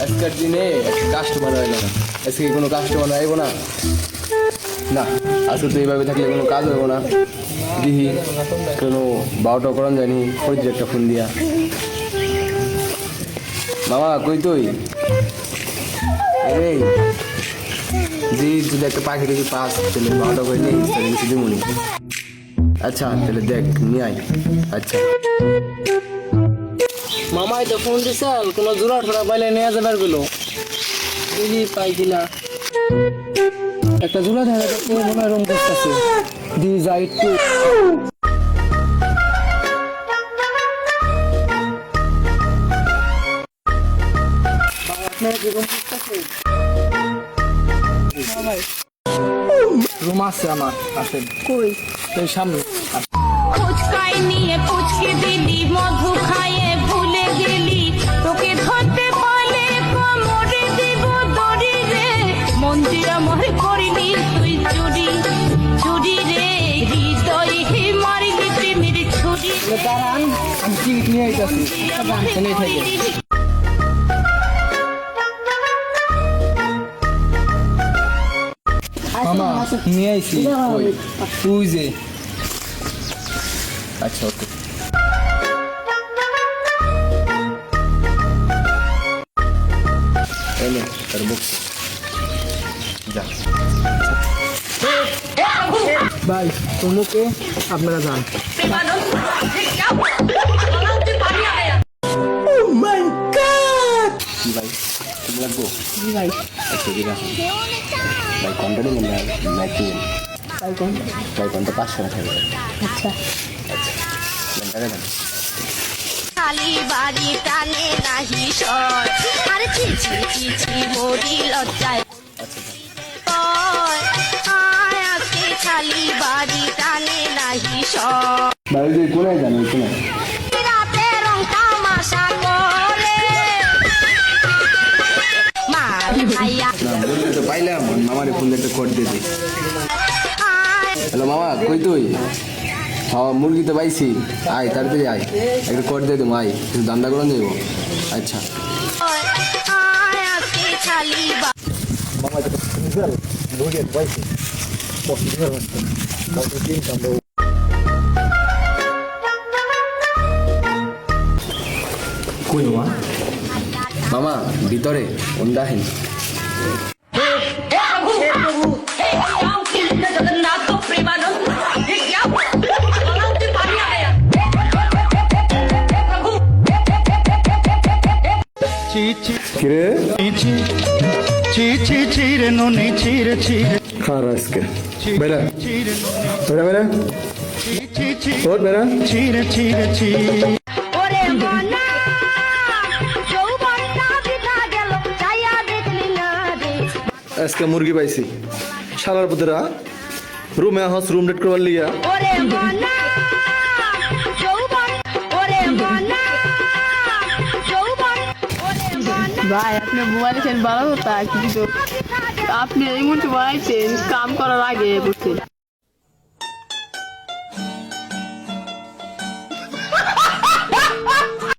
আজকের দিনে কাস্টমার হয় না, আজকে কোনো কাস্টমার আইব না। না আজকে তো এইভাবে থাকলে কোনো কাজ হইব না। দিহি কোনো বারোটা করান জানি হইতে একটা ফোন দিয়া। মামা কই তুই? এই জি যদি একটা পাখি দেখি পাস তাহলে বারোটা করে নেই, তাহলে কিছু দিবনি। আচ্ছা তাহলে দেখ নিয়ে আয়। আচ্ছা মামাই তো ফোন দিছে, কোনো জোড়া টোড়া পাইলে নিয়ে যাবার গুলো দেখি পাই কিনা। একটা জোড়া দেখা যাচ্ছে মনে হয় রুম করতেছে, দিয়ে যাই একটু। আপনার কি রুম করতেছে? রুম আছে আমার, আছে কই এই সামনে। ফুচকাই নিয়ে পুচকে দিলি, মধু খাইয়ে ভুলে গেলি, তোকে ধরতে পারলে কোমরে দিব দড়ি রে, মন্দির আমার করিনি তুই চুরি চুরি রে, হৃদয় হে মারিলি প্রেমের ছুরি। দাঁড়ান আমি টিকিট নিয়ে আইতাছি, এখানেই থেকে। মামা নিয়ে আইছি, ওই তুই যে। আচ্ছা ওকে। এনে তার বুক যা। ভাই তোমকে আপনারা যান। কি ভাই তুমি লাগবো? জি ভাই। আচ্ছা ঠিক আছে ভাই, কোনটা নেবেন না নাকি? তাই কোন? ভাই কোনটা 500 টাকা থাকবে। আচ্ছা আচ্ছা কোনটা নেবেন? খালি বাড়ি টানে নাহি সর, আর চিচি চিচি মরি লজ্জায়। আয় আজকে খালি বাড়ি টানে নাহি সর, ভাই যে কোনায় জানো কোনায়? রাতে রং তামাশা করে মার খাইয়া। না বলতে তো পাইলাম, মামারে ফোন একটা কোড দিয়ে দিই। আয় হ্যালো মামা কই তুই? হ্যাঁ মুরগি তো পাইছি, আয় তাড়াতাড়ি আয়, একটা কোড দিয়ে দেবো, আয় কিছু দান্দা করে দেবো। আচ্ছা আয় আজকে খালি কই মামা? মামা ভিতরে অন্দাহেন। জগন্নাথ প্রেমানন্দ কিরে চিরে ননি চিরে চিরে খার আজকে বেড়া বেড়া বেড়া ওর বেড়া। চিরে চিরে চিরে ওরে মনা যৌবনটা বিতা গেল, চাইয়া দেখলি না রে। আজকে মুরগি পাইছি শালার পুতরা রুমে হস রুম ডেট করবার লিয়া। ওরে মনা যৌবন, ওরে মনা যৌবন, ওরে মনা। ভাই আপনি মোবাইল খেলে ভালো হতো, কিন্তু আপনি এই মুহূর্তে বাড়াইছেন কাম করার আগে বুঝছেন।